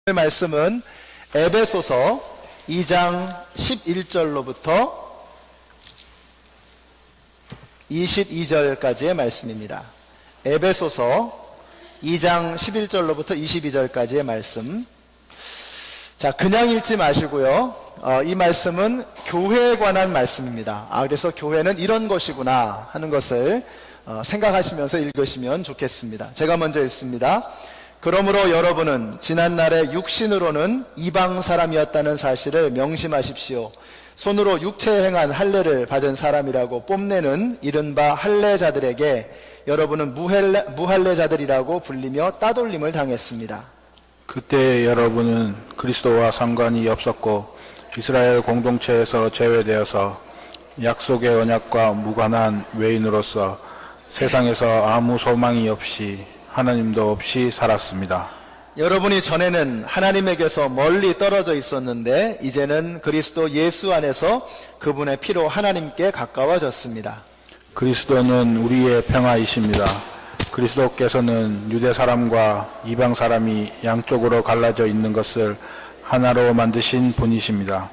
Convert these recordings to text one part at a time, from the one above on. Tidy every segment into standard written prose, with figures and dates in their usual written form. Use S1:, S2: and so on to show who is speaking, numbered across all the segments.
S1: 오늘 말씀은 에베소서 2장 11절로부터 22절까지의 말씀입니다. 에베소서 2장 11절로부터 22절까지의 말씀. 자, 그냥 읽지 마시고요. 이 말씀은 교회에 관한 말씀입니다. 그래서 교회는 이런 것이구나 하는 것을 생각하시면서 읽으시면 좋겠습니다. 제가 먼저 읽습니다. 그러므로 여러분은 지난날에 육신으로는 이방 사람이었다는 사실을 명심하십시오. 손으로 육체에 행한 할례를 받은 사람이라고 뽐내는 이른바 할례자들에게 여러분은 무할례자들이라고 불리며 따돌림을 당했습니다.
S2: 그때 여러분은 그리스도와 상관이 없었고 이스라엘 공동체에서 제외되어서 약속의 언약과 무관한 외인으로서 세상에서 아무 소망이 없이 하나님도 없이 살았습니다.
S1: 여러분이 전에는 하나님에게서 멀리 떨어져 있었는데 이제는 그리스도 예수 안에서 그분의 피로 하나님께 가까워졌습니다.
S2: 그리스도는 우리의 평화이십니다. 그리스도께서는 유대 사람과 이방 사람이 양쪽으로 갈라져 있는 것을 하나로 만드신 분이십니다.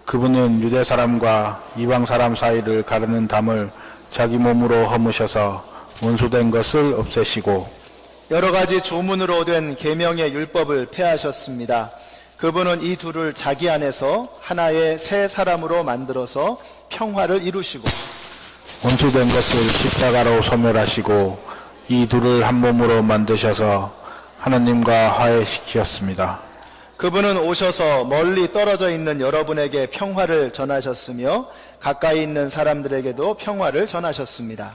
S2: 그분은 유대 사람과 이방 사람 사이를 가르는 담을 자기 몸으로 허무셔서 원수된 것을 없애시고
S1: 여러 가지 조문으로 된 계명의 율법을 폐하셨습니다. 그분은 이 둘을 자기 안에서 하나의 새 사람으로 만들어서 평화를 이루시고
S2: 원수된 것을 십자가로 소멸하시고 이 둘을 한 몸으로 만드셔서 하나님과 화해시키셨습니다.
S1: 그분은 오셔서 멀리 떨어져 있는 여러분에게 평화를 전하셨으며 가까이 있는 사람들에게도 평화를 전하셨습니다.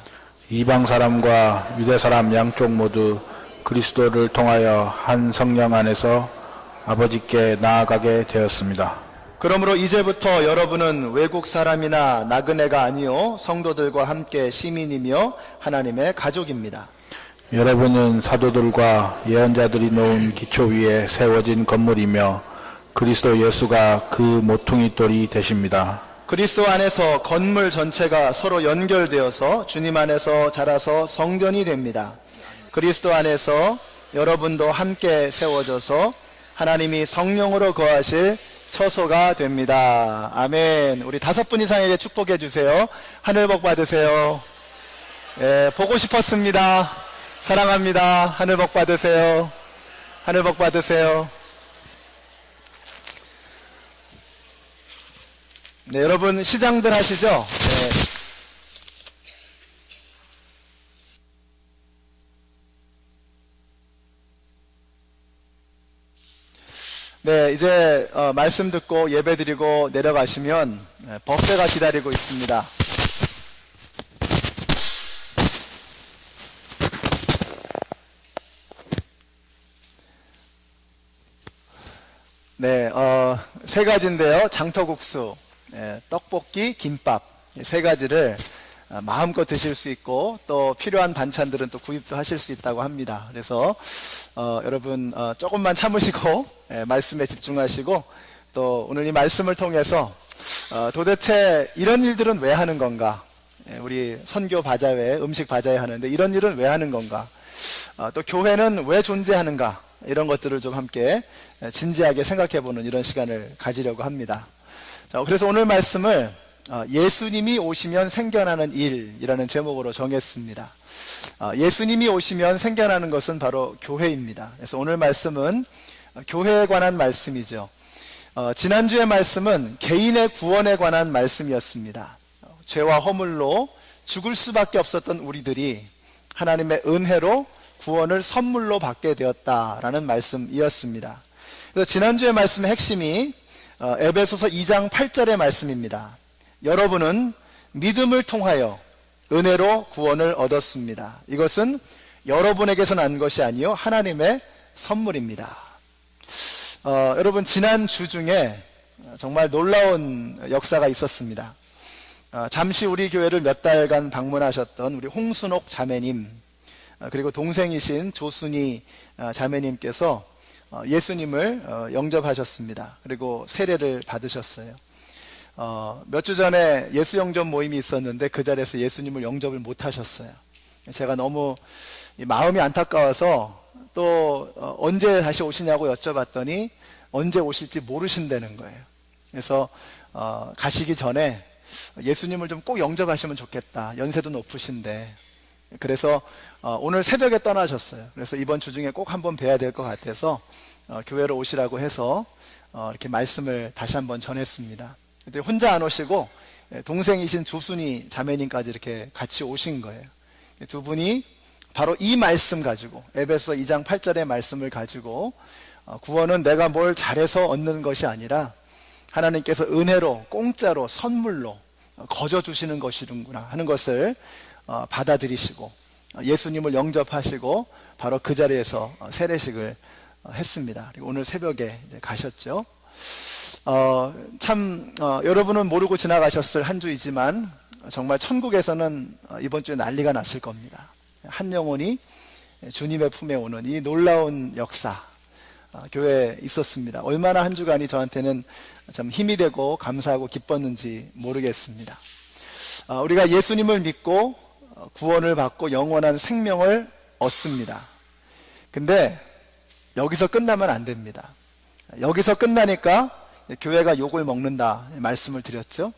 S2: 이방 사람과 유대 사람 양쪽 모두 그리스도를 통하여 한 성령 안에서 아버지께 나아가게 되었습니다.
S1: 그러므로 이제부터 여러분은 외국 사람이나 나그네가 아니요 성도들과 함께 시민이며 하나님의 가족입니다.
S2: 여러분은 사도들과 예언자들이 놓은 기초 위에 세워진 건물이며 그리스도 예수가 그 모퉁이 돌이 되십니다.
S1: 그리스도 안에서 건물 전체가 서로 연결되어서 주님 안에서 자라서 성전이 됩니다. 그리스도 안에서 여러분도 함께 세워져서 하나님이 성령으로 거하실 처소가 됩니다. 아멘. 우리 5분 이상에게 축복해 주세요. 하늘 복 받으세요. 보고 싶었습니다. 사랑합니다. 하늘 복 받으세요. 하늘 복 받으세요. 네, 여러분 시장들 하시죠? 네, 이제 말씀 듣고 예배 드리고 내려가시면 뷔페가 기다리고 있습니다. 네, 세 가지인데요. 장터국수, 떡볶이, 김밥 세 가지를 마음껏 드실 수 있고 또 필요한 반찬들은 또 구입도 하실 수 있다고 합니다. 그래서 여러분 조금만 참으시고 말씀에 집중하시고 또 오늘 이 말씀을 통해서 도대체 이런 일들은 왜 하는 건가? 우리 선교 바자회, 음식 바자회 하는데 이런 일은 왜 하는 건가? 또 교회는 왜 존재하는가? 이런 것들을 좀 함께 진지하게 생각해보는 이런 시간을 가지려고 합니다. 자, 그래서 오늘 말씀을 예수님이 오시면 생겨나는 일이라는 제목으로 정했습니다. 예수님이 오시면 생겨나는 것은 바로 교회입니다. 그래서 오늘 말씀은 교회에 관한 말씀이죠. 지난주의 말씀은 개인의 구원에 관한 말씀이었습니다. 죄와 허물로 죽을 수밖에 없었던 우리들이 하나님의 은혜로 구원을 선물로 받게 되었다라는 말씀이었습니다. 그래서 지난주의 말씀의 핵심이 에베소서 2장 8절의 말씀입니다. 여러분은 믿음을 통하여 은혜로 구원을 얻었습니다. 이것은 여러분에게서 난 것이 아니요 하나님의 선물입니다. 여러분 지난 주 중에 정말 놀라운 역사가 있었습니다. 잠시 우리 교회를 몇 달간 방문하셨던 우리 홍순옥 자매님 그리고 동생이신 조순희 자매님께서 예수님을 영접하셨습니다. 그리고 세례를 받으셨어요. 몇 주 전에 예수 영접 모임이 있었는데 그 자리에서 예수님을 영접을 못 하셨어요. 제가 너무 마음이 안타까워서 또 언제 다시 오시냐고 여쭤봤더니 언제 오실지 모르신다는 거예요. 그래서 가시기 전에 예수님을 좀 꼭 영접하시면 좋겠다. 연세도 높으신데. 그래서 오늘 새벽에 떠나셨어요. 그래서 이번 주 중에 꼭 한번 뵈야 될 것 같아서 교회로 오시라고 해서 이렇게 말씀을 다시 한번 전했습니다. 근데 혼자 안 오시고 동생이신 조순이 자매님까지 이렇게 같이 오신 거예요. 두 분이 바로 이 말씀 가지고, 에베소 2장 8절의 말씀을 가지고 구원은 내가 뭘 잘해서 얻는 것이 아니라 하나님께서 은혜로, 공짜로, 선물로 거저 주시는 것이구나 하는 것을 받아들이시고 예수님을 영접하시고 바로 그 자리에서 세례식을 했습니다. 그리고 오늘 새벽에 이제 가셨죠. 여러분은 모르고 지나가셨을 한 주이지만 정말 천국에서는 이번 주에 난리가 났을 겁니다. 한 영혼이 주님의 품에 오는 이 놀라운 역사, 교회에 있었습니다. 얼마나 한 주간이 저한테는 참 힘이 되고 감사하고 기뻤는지 모르겠습니다. 우리가 예수님을 믿고 구원을 받고 영원한 생명을 얻습니다. 근데 여기서 끝나면 안 됩니다. 여기서 끝나니까 교회가 욕을 먹는다 말씀을 드렸죠.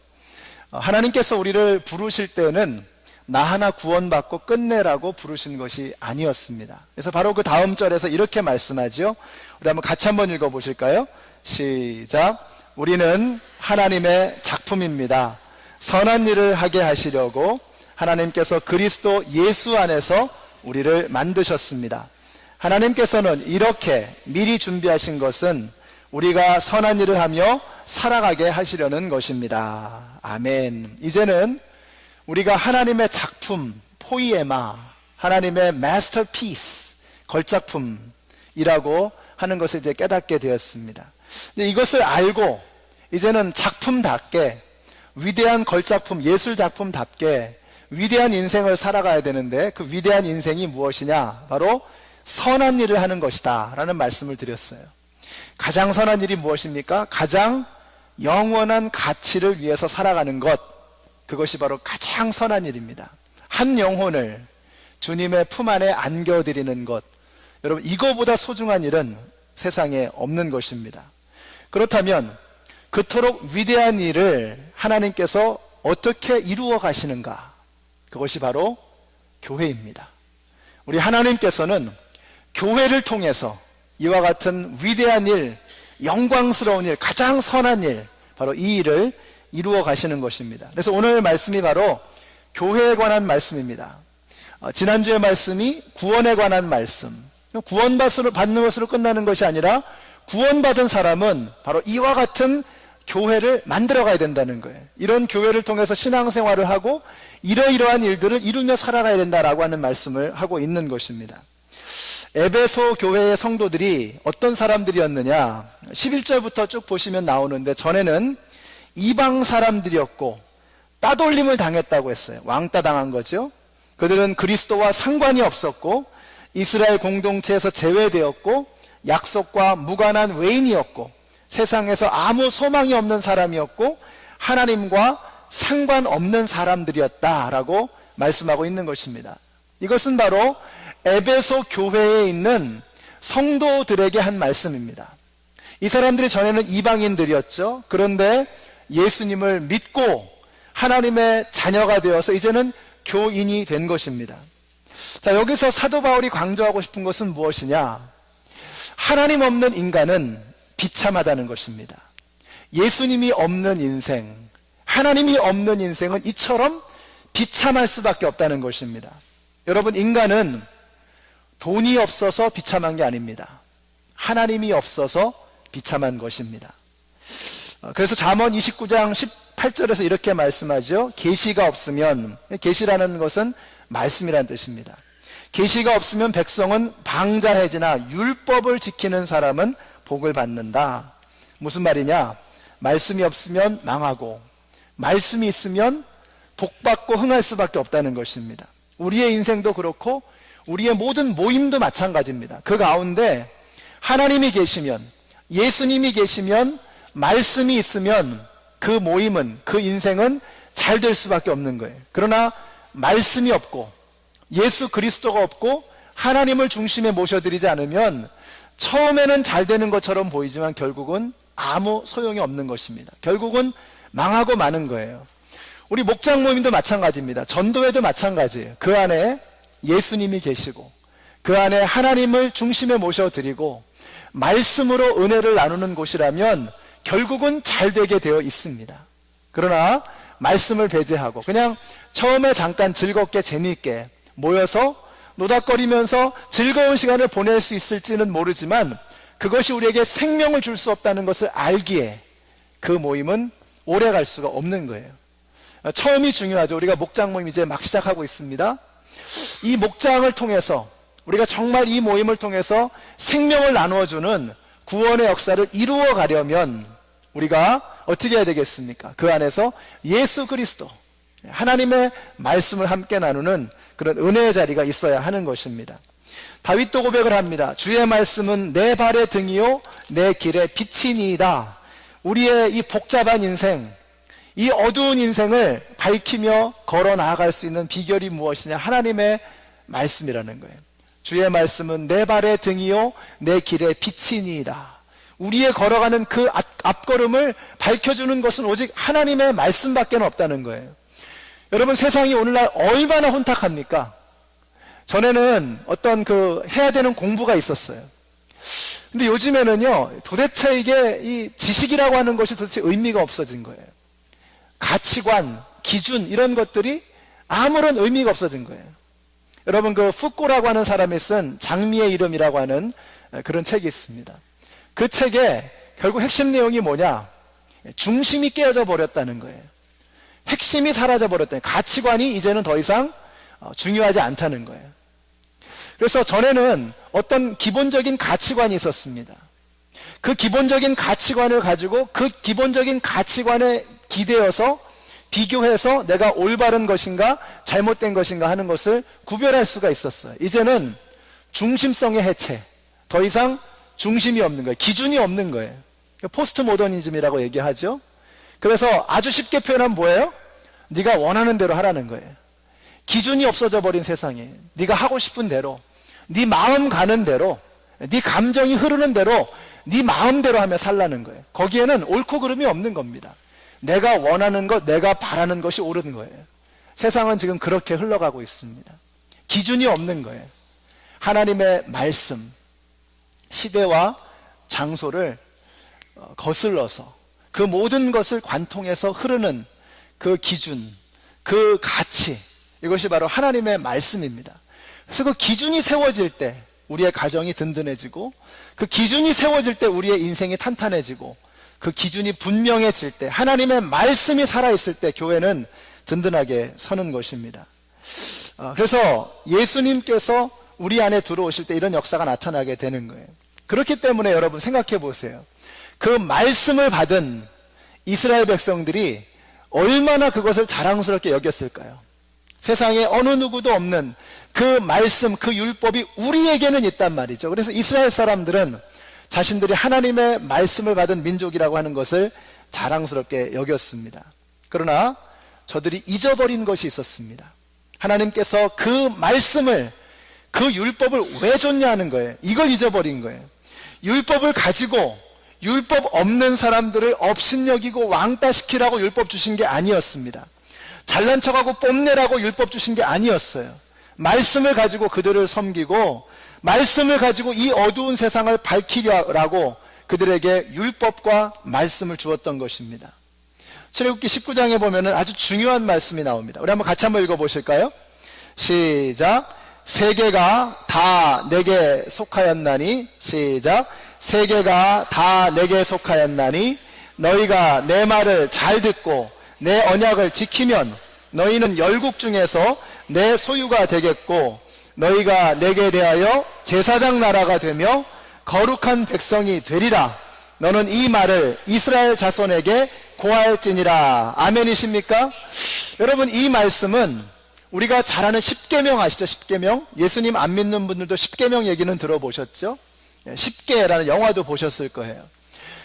S1: 하나님께서 우리를 부르실 때는 나 하나 구원받고 끝내라고 부르신 것이 아니었습니다. 그래서 바로 그 다음 절에서 이렇게 말씀하죠. 우리 한번 같이 한번 읽어보실까요? 시작. 우리는 하나님의 작품입니다. 선한 일을 하게 하시려고 하나님께서 그리스도 예수 안에서 우리를 만드셨습니다. 하나님께서는 이렇게 미리 준비하신 것은 우리가 선한 일을 하며 살아가게 하시려는 것입니다. 아멘. 이제는 우리가 하나님의 작품, 포이에마, 하나님의 마스터피스, 걸작품이라고 하는 것을 이제 깨닫게 되었습니다. 근데 이것을 알고 이제는 작품답게, 위대한 걸작품, 예술작품답게 위대한 인생을 살아가야 되는데 그 위대한 인생이 무엇이냐? 바로 선한 일을 하는 것이다 라는 말씀을 드렸어요. 가장 선한 일이 무엇입니까? 가장 영원한 가치를 위해서 살아가는 것, 그것이 바로 가장 선한 일입니다. 한 영혼을 주님의 품 안에 안겨드리는 것, 여러분 이거보다 소중한 일은 세상에 없는 것입니다. 그렇다면 그토록 위대한 일을 하나님께서 어떻게 이루어 가시는가? 그것이 바로 교회입니다. 우리 하나님께서는 교회를 통해서 이와 같은 위대한 일, 영광스러운 일, 가장 선한 일, 바로 이 일을 이루어 가시는 것입니다. 그래서 오늘 말씀이 바로 교회에 관한 말씀입니다. 지난주의 말씀이 구원에 관한 말씀, 구원받는 것으로 끝나는 것이 아니라 구원받은 사람은 바로 이와 같은 교회를 만들어 가야 된다는 거예요. 이런 교회를 통해서 신앙생활을 하고 이러이러한 일들을 이루며 살아가야 된다라고 하는 말씀을 하고 있는 것입니다. 에베소 교회의 성도들이 어떤 사람들이었느냐? 11절부터 쭉 보시면 나오는데 전에는 이방 사람들이었고 따돌림을 당했다고 했어요. 왕따 당한 거죠. 그들은 그리스도와 상관이 없었고 이스라엘 공동체에서 제외되었고 약속과 무관한 외인이었고 세상에서 아무 소망이 없는 사람이었고 하나님과 상관없는 사람들이었다라고 말씀하고 있는 것입니다. 이것은 바로 에베소 교회에 있는 성도들에게 한 말씀입니다. 이 사람들이 전에는 이방인들이었죠. 그런데 예수님을 믿고 하나님의 자녀가 되어서 이제는 교인이 된 것입니다. 자, 여기서 사도 바울이 강조하고 싶은 것은 무엇이냐? 하나님 없는 인간은 비참하다는 것입니다. 예수님이 없는 인생, 하나님이 없는 인생은 이처럼 비참할 수밖에 없다는 것입니다. 여러분, 인간은 돈이 없어서 비참한 게 아닙니다. 하나님이 없어서 비참한 것입니다. 그래서 잠언 29장 18절에서 이렇게 말씀하죠. 계시가 없으면, 계시라는 것은 말씀이라는 뜻입니다. 계시가 없으면 백성은 방자해지나 율법을 지키는 사람은 복을 받는다. 무슨 말이냐? 말씀이 없으면 망하고 말씀이 있으면 복받고 흥할 수밖에 없다는 것입니다. 우리의 인생도 그렇고 우리의 모든 모임도 마찬가지입니다. 그 가운데 하나님이 계시면, 예수님이 계시면, 말씀이 있으면 그 모임은, 그 인생은 잘 될 수밖에 없는 거예요. 그러나 말씀이 없고 예수 그리스도가 없고 하나님을 중심에 모셔드리지 않으면 처음에는 잘 되는 것처럼 보이지만 결국은 아무 소용이 없는 것입니다. 결국은 망하고 마는 거예요. 우리 목장 모임도 마찬가지입니다. 전도회도 마찬가지예요. 그 안에 예수님이 계시고 그 안에 하나님을 중심에 모셔드리고 말씀으로 은혜를 나누는 곳이라면 결국은 잘 되게 되어 있습니다. 그러나 말씀을 배제하고 그냥 처음에 잠깐 즐겁게 재미있게 모여서 노닥거리면서 즐거운 시간을 보낼 수 있을지는 모르지만 그것이 우리에게 생명을 줄 수 없다는 것을 알기에 그 모임은 오래 갈 수가 없는 거예요. 처음이 중요하죠. 우리가 목장 모임 이제 막 시작하고 있습니다. 이 목장을 통해서 우리가 정말 이 모임을 통해서 생명을 나누어주는 구원의 역사를 이루어 가려면 우리가 어떻게 해야 되겠습니까? 그 안에서 예수 그리스도 하나님의 말씀을 함께 나누는 그런 은혜의 자리가 있어야 하는 것입니다. 다윗도 고백을 합니다. 주의 말씀은 내 발의 등이요 내 길의 빛이니이다. 우리의 이 복잡한 인생, 이 어두운 인생을 밝히며 걸어 나아갈 수 있는 비결이 무엇이냐? 하나님의 말씀이라는 거예요. 주의 말씀은 내 발의 등이요 내 길의 빛이니이다. 우리의 걸어가는 그 앞걸음을 밝혀주는 것은 오직 하나님의 말씀밖에 없다는 거예요. 여러분, 세상이 오늘날 얼마나 혼탁합니까? 전에는 어떤 해야 되는 공부가 있었어요. 근데 요즘에는요, 도대체 이게 이 지식이라고 하는 것이 도대체 의미가 없어진 거예요. 가치관, 기준, 이런 것들이 아무런 의미가 없어진 거예요. 여러분, 푸꼬라고 하는 사람이 쓴 장미의 이름이라고 하는 그런 책이 있습니다. 그 책에 결국 핵심 내용이 뭐냐? 중심이 깨어져 버렸다는 거예요. 핵심이 사라져 버렸다는 거예요. 가치관이 이제는 더 이상 중요하지 않다는 거예요. 그래서 전에는 어떤 기본적인 가치관이 있었습니다. 그 기본적인 가치관을 가지고 그 기본적인 가치관에 기대어서 비교해서 내가 올바른 것인가 잘못된 것인가 하는 것을 구별할 수가 있었어요. 이제는 중심성의 해체, 더 이상 중심이 없는 거예요. 기준이 없는 거예요. 포스트 모더니즘이라고 얘기하죠. 그래서 아주 쉽게 표현하면 뭐예요? 네가 원하는 대로 하라는 거예요. 기준이 없어져 버린 세상에 네가 하고 싶은 대로, 네 마음 가는 대로, 네 감정이 흐르는 대로 네 마음대로 하며 살라는 거예요. 거기에는 옳고 그름이 없는 겁니다. 내가 원하는 것, 내가 바라는 것이 옳은 거예요. 세상은 지금 그렇게 흘러가고 있습니다. 기준이 없는 거예요. 하나님의 말씀, 시대와 장소를 거슬러서 그 모든 것을 관통해서 흐르는 그 기준, 그 가치, 이것이 바로 하나님의 말씀입니다. 그래서 그 기준이 세워질 때 우리의 가정이 든든해지고, 그 기준이 세워질 때 우리의 인생이 탄탄해지고, 그 기준이 분명해질 때, 하나님의 말씀이 살아있을 때 교회는 든든하게 서는 것입니다. 그래서 예수님께서 우리 안에 들어오실 때 이런 역사가 나타나게 되는 거예요. 그렇기 때문에 여러분 생각해 보세요. 그 말씀을 받은 이스라엘 백성들이 얼마나 그것을 자랑스럽게 여겼을까요? 세상에 어느 누구도 없는 그 말씀, 그 율법이 우리에게는 있단 말이죠. 그래서 이스라엘 사람들은 자신들이 하나님의 말씀을 받은 민족이라고 하는 것을 자랑스럽게 여겼습니다. 그러나 저들이 잊어버린 것이 있었습니다. 하나님께서 그 말씀을, 그 율법을 왜 줬냐 하는 거예요. 이걸 잊어버린 거예요. 율법을 가지고 율법 없는 사람들을 업신여기고 왕따시키라고 율법 주신 게 아니었습니다. 잘난 척하고 뽐내라고 율법 주신 게 아니었어요. 말씀을 가지고 그들을 섬기고, 말씀을 가지고 이 어두운 세상을 밝히려고 그들에게 율법과 말씀을 주었던 것입니다. 출애굽기 19장에 보면 아주 중요한 말씀이 나옵니다. 우리 같이 한번 읽어보실까요? 시작. 세계가 다 내게 속하였나니, 시작. 세계가 다 내게 속하였나니 너희가 내 말을 잘 듣고 내 언약을 지키면 너희는 열국 중에서 내 소유가 되겠고, 너희가 내게 대하여 제사장 나라가 되며 거룩한 백성이 되리라. 너는 이 말을 이스라엘 자손에게 고할지니라. 아멘이십니까? 여러분, 이 말씀은 우리가 잘 아는 십계명 아시죠? 십계명. 예수님 안 믿는 분들도 십계명 얘기는 들어보셨죠? 십계라는 영화도 보셨을 거예요.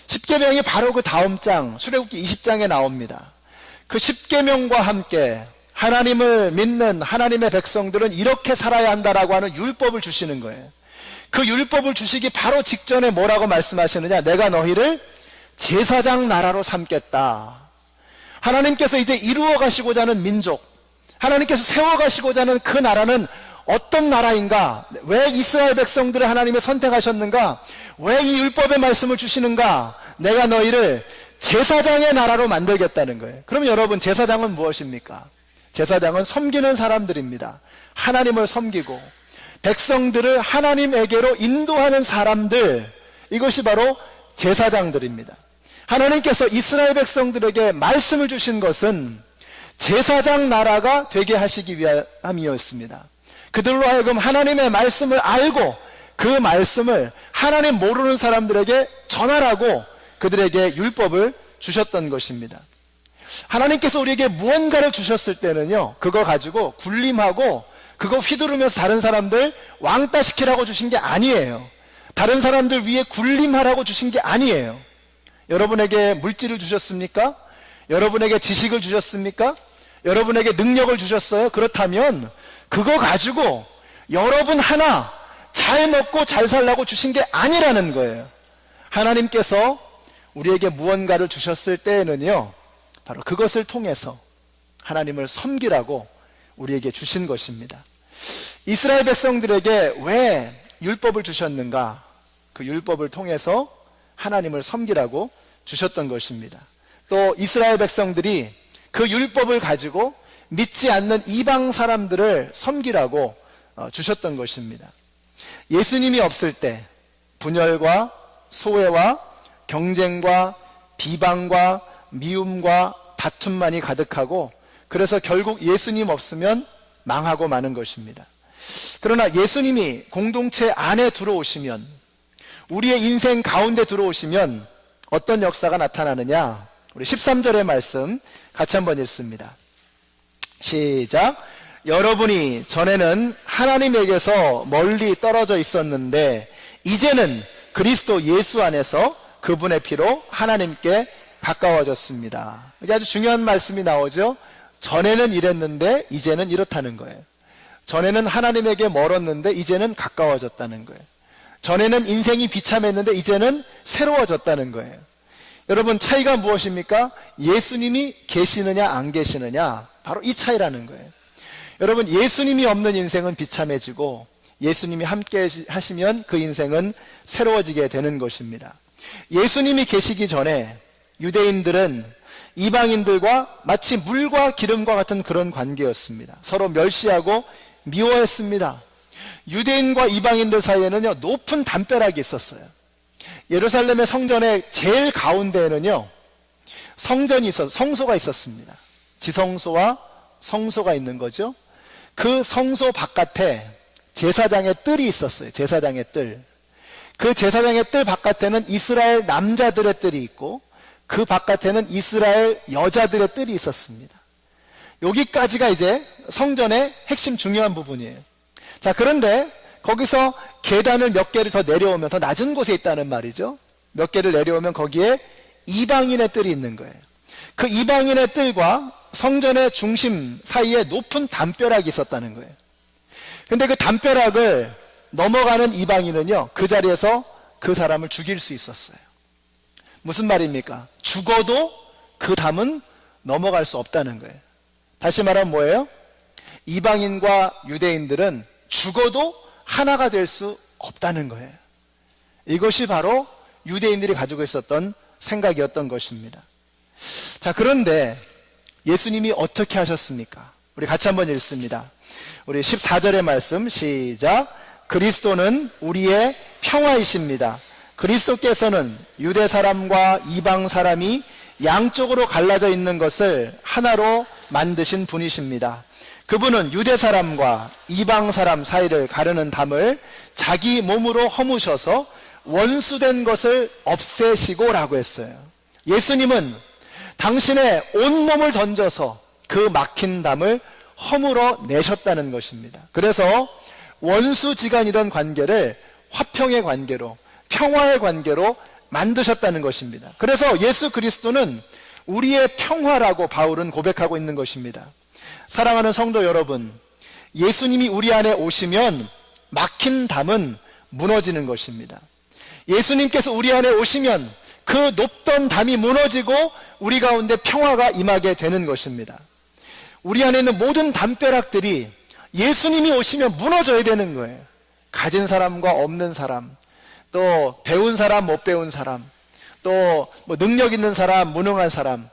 S1: 십계명이 바로 그 다음 장 출애굽기 20장에 나옵니다. 그 십계명과 함께 하나님을 믿는 하나님의 백성들은 이렇게 살아야 한다라고 하는 율법을 주시는 거예요. 그 율법을 주시기 바로 직전에 뭐라고 말씀하시느냐? 내가 너희를 제사장 나라로 삼겠다. 하나님께서 이제 이루어 가시고자 하는 민족, 하나님께서 세워 가시고자 하는 그 나라는 어떤 나라인가? 왜 이스라엘 백성들을 하나님이 선택하셨는가? 왜 이 율법의 말씀을 주시는가? 내가 너희를 제사장의 나라로 만들겠다는 거예요. 그럼 여러분, 제사장은 무엇입니까? 제사장은 섬기는 사람들입니다. 하나님을 섬기고 백성들을 하나님에게로 인도하는 사람들, 이것이 바로 제사장들입니다. 하나님께서 이스라엘 백성들에게 말씀을 주신 것은 제사장 나라가 되게 하시기 위함이었습니다. 그들로 하여금 하나님의 말씀을 알고 그 말씀을 하나님 모르는 사람들에게 전하라고 그들에게 율법을 주셨던 것입니다. 하나님께서 우리에게 무언가를 주셨을 때는요, 그거 가지고 군림하고 그거 휘두르면서 다른 사람들 왕따시키라고 주신 게 아니에요. 다른 사람들 위에 군림하라고 주신 게 아니에요. 여러분에게 물질을 주셨습니까? 여러분에게 지식을 주셨습니까? 여러분에게 능력을 주셨어요? 그렇다면 그거 가지고 여러분 하나 잘 먹고 잘 살라고 주신 게 아니라는 거예요. 하나님께서 우리에게 무언가를 주셨을 때에는요, 바로 그것을 통해서 하나님을 섬기라고 우리에게 주신 것입니다. 이스라엘 백성들에게 왜 율법을 주셨는가? 그 율법을 통해서 하나님을 섬기라고 주셨던 것입니다. 또 이스라엘 백성들이 그 율법을 가지고 믿지 않는 이방 사람들을 섬기라고 주셨던 것입니다. 예수님이 없을 때 분열과 소외와 경쟁과 비방과 미움과 다툼만이 가득하고, 그래서 결국 예수님 없으면 망하고 마는 것입니다. 그러나 예수님이 공동체 안에 들어오시면, 우리의 인생 가운데 들어오시면 어떤 역사가 나타나느냐? 우리 13절의 말씀 같이 한번 읽습니다. 시작. 여러분이 전에는 하나님에게서 멀리 떨어져 있었는데 이제는 그리스도 예수 안에서 그분의 피로 하나님께 가까워졌습니다. 이게 아주 중요한 말씀이 나오죠. 전에는 이랬는데 이제는 이렇다는 거예요. 전에는 하나님에게 멀었는데 이제는 가까워졌다는 거예요. 전에는 인생이 비참했는데 이제는 새로워졌다는 거예요. 여러분, 차이가 무엇입니까? 예수님이 계시느냐 안 계시느냐, 바로 이 차이라는 거예요. 여러분, 예수님이 없는 인생은 비참해지고 예수님이 함께 하시면 그 인생은 새로워지게 되는 것입니다. 예수님이 계시기 전에 유대인들은 이방인들과 마치 물과 기름과 같은 그런 관계였습니다. 서로 멸시하고 미워했습니다. 유대인과 이방인들 사이에는요, 높은 담벼락이 있었어요. 예루살렘의 성전의 제일 가운데에는요, 성소가 있었습니다. 지성소와 성소가 있는 거죠. 그 성소 바깥에 제사장의 뜰이 있었어요. 제사장의 뜰. 그 제사장의 뜰 바깥에는 이스라엘 남자들의 뜰이 있고 그 바깥에는 이스라엘 여자들의 뜰이 있었습니다. 여기까지가 이제 성전의 핵심 중요한 부분이에요. 자, 그런데 거기서 계단을 몇 개를 더 내려오면, 더 낮은 곳에 있다는 말이죠. 몇 개를 내려오면 거기에 이방인의 뜰이 있는 거예요. 그 이방인의 뜰과 성전의 중심 사이에 높은 담벼락이 있었다는 거예요. 근데 그 담벼락을 넘어가는 이방인은요, 그 자리에서 그 사람을 죽일 수 있었어요. 무슨 말입니까? 죽어도 그 담은 넘어갈 수 없다는 거예요. 다시 말하면 뭐예요? 이방인과 유대인들은 죽어도 하나가 될 수 없다는 거예요. 이것이 바로 유대인들이 가지고 있었던 생각이었던 것입니다. 자, 그런데 예수님이 어떻게 하셨습니까? 우리 같이 한번 읽습니다. 우리 14절의 말씀 시작. 그리스도는 우리의 평화이십니다. 그리스도께서는 유대 사람과 이방 사람이 양쪽으로 갈라져 있는 것을 하나로 만드신 분이십니다. 그분은 유대 사람과 이방 사람 사이를 가르는 담을 자기 몸으로 허무셔서 원수된 것을 없애시고라고 했어요. 예수님은 당신의 온몸을 던져서 그 막힌 담을 허물어 내셨다는 것입니다. 그래서 원수지간이던 관계를 화평의 관계로, 평화의 관계로 만드셨다는 것입니다. 그래서 예수 그리스도는 우리의 평화라고 바울은 고백하고 있는 것입니다. 사랑하는 성도 여러분, 예수님이 우리 안에 오시면 막힌 담은 무너지는 것입니다. 예수님께서 우리 안에 오시면 그 높던 담이 무너지고 우리 가운데 평화가 임하게 되는 것입니다. 우리 안에 있는 모든 담벼락들이 예수님이 오시면 무너져야 되는 거예요. 가진 사람과 없는 사람, 또 배운 사람, 못 배운 사람, 또 능력 있는 사람, 무능한 사람,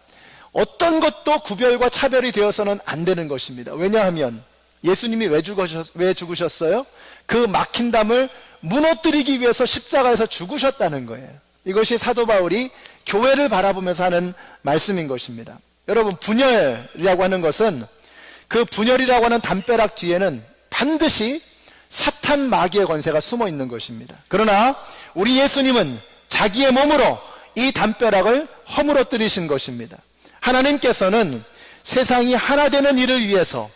S1: 어떤 것도 구별과 차별이 되어서는 안 되는 것입니다. 왜냐하면 예수님이 왜 죽으셨어요? 그 막힌 담을 무너뜨리기 위해서 십자가에서 죽으셨다는 거예요. 이것이 사도 바울이 교회를 바라보면서 하는 말씀인 것입니다. 여러분, 분열이라고 하는 것은, 그 분열이라고 하는 담벼락 뒤에는 반드시 사탄 마귀의 권세가 숨어 있는 것입니다. 그러나 우리 예수님은 자기의 몸으로 이 담벼락을 허물어뜨리신 것입니다. 하나님께서는 세상이 하나 되는 일을 위해서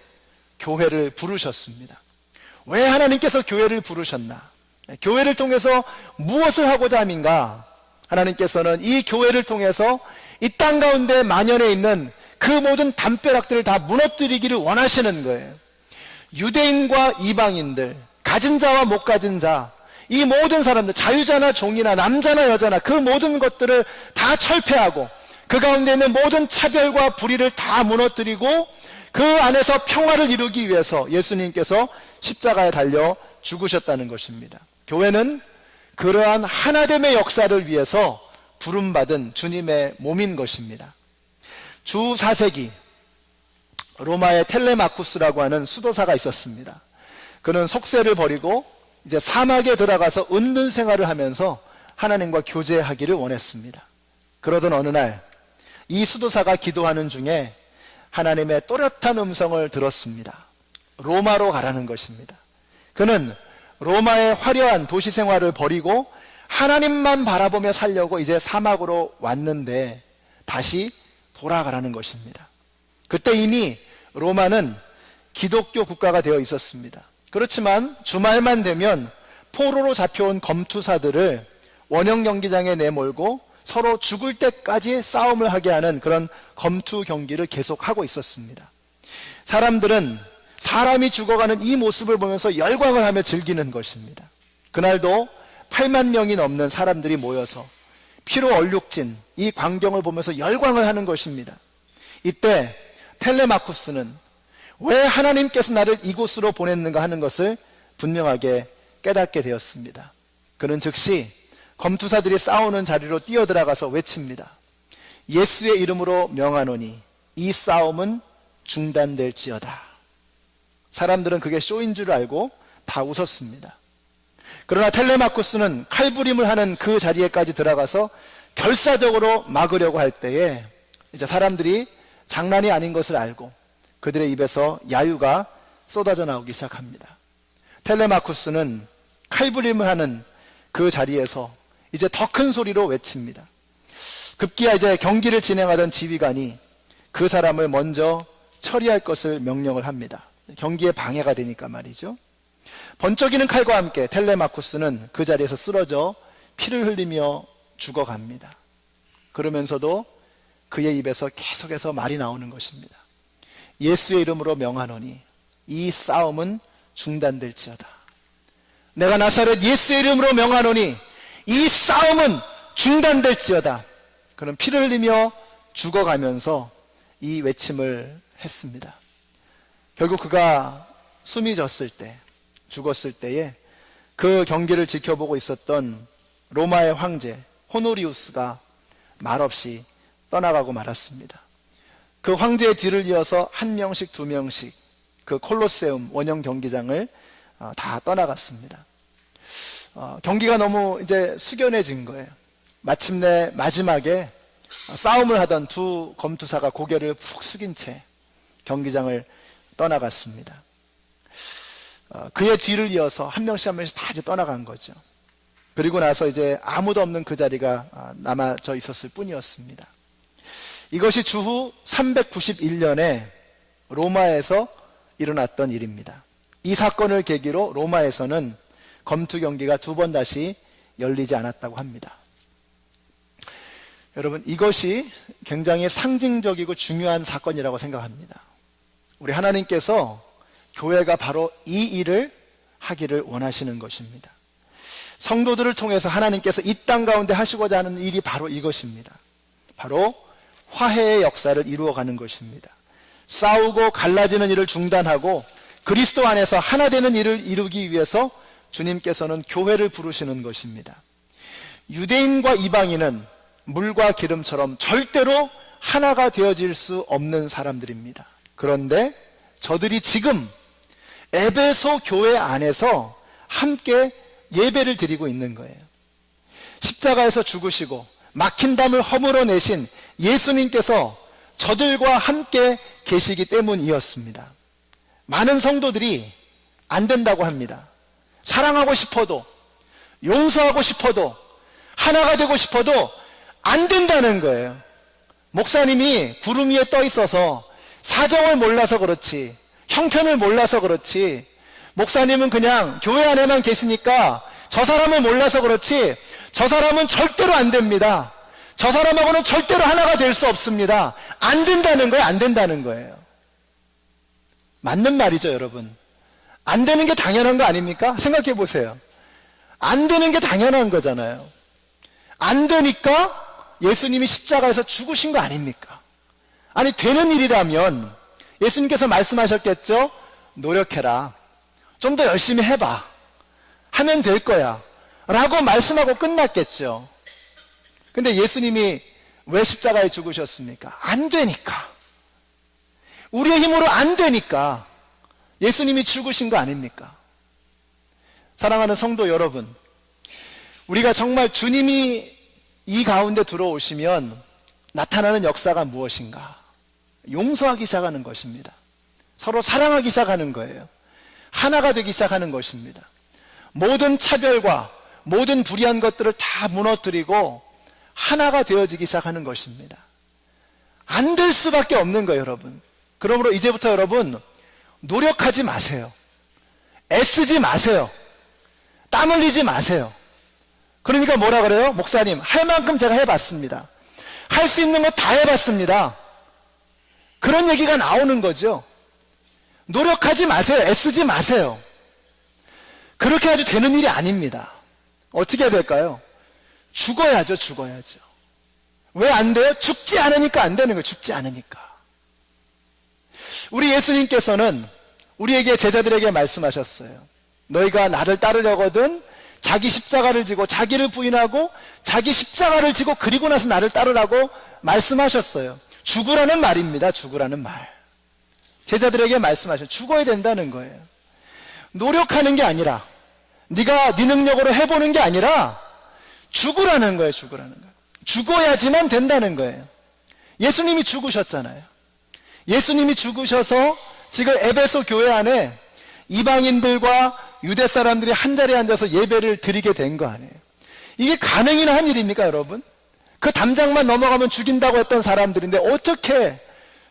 S1: 교회를 부르셨습니다. 왜 하나님께서 교회를 부르셨나? 교회를 통해서 무엇을 하고자 함인가? 하나님께서는 이 교회를 통해서 이 땅 가운데 만연해 있는 그 모든 담벼락들을 다 무너뜨리기를 원하시는 거예요. 유대인과 이방인들, 가진 자와 못 가진 자, 이 모든 사람들, 자유자나 종이나 남자나 여자나 그 모든 것들을 다 철폐하고 그 가운데 있는 모든 차별과 불의를 다 무너뜨리고 그 안에서 평화를 이루기 위해서 예수님께서 십자가에 달려 죽으셨다는 것입니다. 교회는 그러한 하나됨의 역사를 위해서 부름받은 주님의 몸인 것입니다. 주 4세기 로마의 텔레마쿠스라고 하는 수도사가 있었습니다. 그는 속세를 버리고 이제 사막에 들어가서 은둔 생활을 하면서 하나님과 교제하기를 원했습니다. 그러던 어느 날 이 수도사가 기도하는 중에 하나님의 또렷한 음성을 들었습니다. 로마로 가라는 것입니다. 그는 로마의 화려한 도시 생활을 버리고 하나님만 바라보며 살려고 이제 사막으로 왔는데 다시 돌아가라는 것입니다. 그때 이미 로마는 기독교 국가가 되어 있었습니다. 그렇지만 주말만 되면 포로로 잡혀온 검투사들을 원형 경기장에 내몰고 서로 죽을 때까지 싸움을 하게 하는 그런 검투 경기를 계속하고 있었습니다. 사람들은 사람이 죽어가는 이 모습을 보면서 열광을 하며 즐기는 것입니다. 그날도 8만 명이 넘는 사람들이 모여서 피로 얼룩진 이 광경을 보면서 열광을 하는 것입니다. 이때 텔레마쿠스는 왜 하나님께서 나를 이곳으로 보냈는가 하는 것을 분명하게 깨닫게 되었습니다. 그는 즉시 검투사들이 싸우는 자리로 뛰어들어가서 외칩니다. 예수의 이름으로 명하노니 이 싸움은 중단될지어다. 사람들은 그게 쇼인 줄 알고 다 웃었습니다. 그러나 텔레마쿠스는 칼부림을 하는 그 자리에까지 들어가서 결사적으로 막으려고 할 때에 이제 사람들이 장난이 아닌 것을 알고 그들의 입에서 야유가 쏟아져 나오기 시작합니다. 텔레마쿠스는 칼부림을 하는 그 자리에서 이제 더 큰 소리로 외칩니다. 급기야 이제 경기를 진행하던 지휘관이 그 사람을 먼저 처리할 것을 명령을 합니다. 경기에 방해가 되니까 말이죠. 번쩍이는 칼과 함께 텔레마쿠스는 그 자리에서 쓰러져 피를 흘리며 죽어갑니다. 그러면서도 그의 입에서 계속해서 말이 나오는 것입니다. 예수의 이름으로 명하노니 이 싸움은 중단될지어다. 내가 나사렛 예수의 이름으로 명하노니 이 싸움은 중단될지어다. 그는 피를 흘리며 죽어가면서 이 외침을 했습니다. 결국 그가 숨이 졌을 때, 죽었을 때에 그 경기를 지켜보고 있었던 로마의 황제 호노리우스가 말없이 떠나가고 말았습니다. 그 황제의 뒤를 이어서 한 명씩 두 명씩 그 콜로세움 원형 경기장을 다 떠나갔습니다. 경기가 너무 이제 숙연해진 거예요. 마침내 마지막에 싸움을 하던 두 검투사가 고개를 푹 숙인 채 경기장을 떠나갔습니다. 그의 뒤를 이어서 한 명씩 한 명씩 다 이제 떠나간 거죠. 그리고 나서 이제 아무도 없는 그 자리가 남아져 있었을 뿐이었습니다. 이것이 주후 391년에 로마에서 일어났던 일입니다. 이 사건을 계기로 로마에서는 검투 경기가 두 번 다시 열리지 않았다고 합니다. 여러분, 이것이 굉장히 상징적이고 중요한 사건이라고 생각합니다. 우리 하나님께서 교회가 바로 이 일을 하기를 원하시는 것입니다. 성도들을 통해서 하나님께서 이 땅 가운데 하시고자 하는 일이 바로 이것입니다. 바로 화해의 역사를 이루어가는 것입니다. 싸우고 갈라지는 일을 중단하고 그리스도 안에서 하나 되는 일을 이루기 위해서 주님께서는 교회를 부르시는 것입니다. 유대인과 이방인은 물과 기름처럼 절대로 하나가 되어질 수 없는 사람들입니다. 그런데 저들이 지금 에베소 교회 안에서 함께 예배를 드리고 있는 거예요. 십자가에서 죽으시고 막힌 담을 허물어내신 예수님께서 저들과 함께 계시기 때문이었습니다. 많은 성도들이 안 된다고 합니다. 사랑하고 싶어도, 용서하고 싶어도, 하나가 되고 싶어도 안 된다는 거예요. 목사님이 구름 위에 떠 있어서 사정을 몰라서 그렇지, 형편을 몰라서 그렇지, 목사님은 그냥 교회 안에만 계시니까 저 사람을 몰라서 그렇지, 저 사람은 절대로 안 됩니다. 저 사람하고는 절대로 하나가 될 수 없습니다. 안 된다는 거예요. 안 된다는 거예요. 맞는 말이죠, 여러분. 안 되는 게 당연한 거 아닙니까? 생각해 보세요. 안 되는 게 당연한 거잖아요. 안 되니까 예수님이 십자가에서 죽으신 거 아닙니까? 아니, 되는 일이라면 예수님께서 말씀하셨겠죠? 노력해라. 좀 더 열심히 해봐. 하면 될 거야. 라고 말씀하고 끝났겠죠. 근데 예수님이 왜 십자가에 죽으셨습니까? 안 되니까. 우리의 힘으로 안 되니까 예수님이 죽으신 거 아닙니까? 사랑하는 성도 여러분, 우리가 정말 주님이 이 가운데 들어오시면 나타나는 역사가 무엇인가? 용서하기 시작하는 것입니다. 서로 사랑하기 시작하는 거예요. 하나가 되기 시작하는 것입니다. 모든 차별과 모든 불의한 것들을 다 무너뜨리고 하나가 되어지기 시작하는 것입니다. 안 될 수밖에 없는 거예요, 여러분. 그러므로 이제부터 여러분, 노력하지 마세요. 애쓰지 마세요. 땀 흘리지 마세요. 그러니까 뭐라 그래요? 목사님, 할 만큼 제가 해봤습니다. 할 수 있는 거 다 해봤습니다. 그런 얘기가 나오는 거죠. 노력하지 마세요. 애쓰지 마세요. 그렇게 해도 되는 일이 아닙니다. 어떻게 해야 될까요? 죽어야죠. 죽어야죠. 왜 안 돼요? 죽지 않으니까 안 되는 거예요. 죽지 않으니까. 우리 예수님께서는 우리에게, 제자들에게 말씀하셨어요. 너희가 나를 따르려거든 자기 십자가를 지고 자기를 부인하고 자기 십자가를 지고 그리고 나서 나를 따르라고 말씀하셨어요. 죽으라는 말입니다. 죽으라는 말. 제자들에게 말씀하셨어요. 죽어야 된다는 거예요. 노력하는 게 아니라, 네가 네 능력으로 해보는 게 아니라 죽으라는 거예요. 죽으라는 거예요. 죽어야지만 된다는 거예요. 예수님이 죽으셨잖아요. 예수님이 죽으셔서 지금 에베소 교회 안에 이방인들과 유대 사람들이 한 자리에 앉아서 예배를 드리게 된 거 아니에요. 이게 가능이나 한 일입니까, 여러분? 그 담장만 넘어가면 죽인다고 했던 사람들인데 어떻게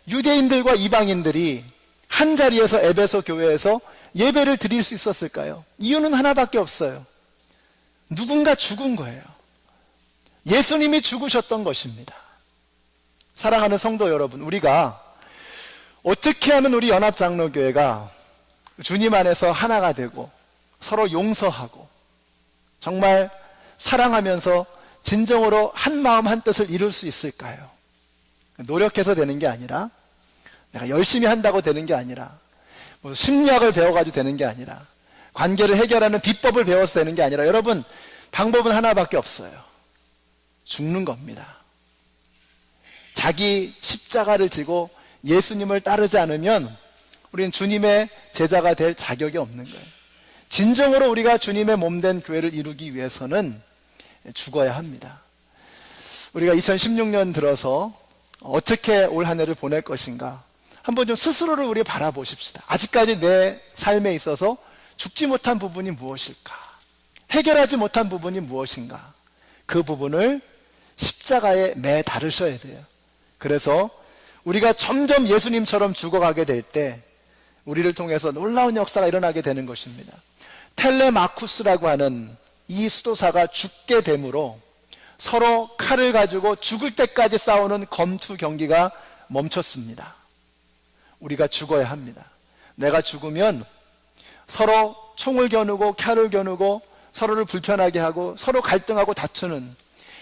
S1: 유대인들과 이방인들이 한 자리에서 에베소 교회에서 예배를 드릴 수 있었을까요? 이유는 하나밖에 없어요. 누군가 죽은 거예요. 예수님이 죽으셨던 것입니다. 사랑하는 성도 여러분, 우리가 어떻게 하면 우리 연합장로교회가 주님 안에서 하나가 되고 서로 용서하고 정말 사랑하면서 진정으로 한 마음 한 뜻을 이룰 수 있을까요? 노력해서 되는 게 아니라, 내가 열심히 한다고 되는 게 아니라, 뭐 심리학을 배워가지고 되는 게 아니라, 관계를 해결하는 비법을 배워서 되는 게 아니라, 여러분, 방법은 하나밖에 없어요. 죽는 겁니다. 자기 십자가를 지고 예수님을 따르지 않으면 우리는 주님의 제자가 될 자격이 없는 거예요. 진정으로 우리가 주님의 몸된 교회를 이루기 위해서는 죽어야 합니다. 우리가 2016년 들어서 어떻게 올 한 해를 보낼 것인가, 한번 좀 스스로를 우리 바라보십시다. 아직까지 내 삶에 있어서 죽지 못한 부분이 무엇일까? 해결하지 못한 부분이 무엇인가? 그 부분을 십자가에 매달으셔야 돼요. 그래서 우리가 점점 예수님처럼 죽어가게 될 때 우리를 통해서 놀라운 역사가 일어나게 되는 것입니다. 텔레마쿠스라고 하는 이 수도사가 죽게 되므로 서로 칼을 가지고 죽을 때까지 싸우는 검투 경기가 멈췄습니다. 우리가 죽어야 합니다. 내가 죽으면 서로 총을 겨누고 칼을 겨누고 서로를 불편하게 하고 서로 갈등하고 다투는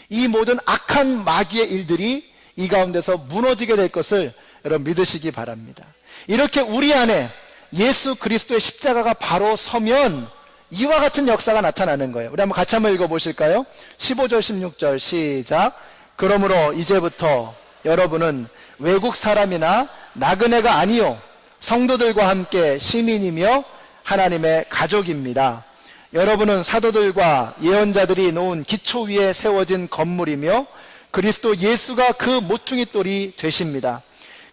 S1: 이 모든 악한 마귀의 일들이 이 가운데서 무너지게 될 것을 여러분 믿으시기 바랍니다. 이렇게 우리 안에 예수 그리스도의 십자가가 바로 서면 이와 같은 역사가 나타나는 거예요. 우리 한번 같이 한번 읽어보실까요? 15절 16절 시작. 그러므로 이제부터 여러분은 외국 사람이나 나그네가 아니요 성도들과 함께 시민이며 하나님의 가족입니다. 여러분은 사도들과 예언자들이 놓은 기초 위에 세워진 건물이며 그리스도 예수가 그 모퉁이 돌이 되십니다.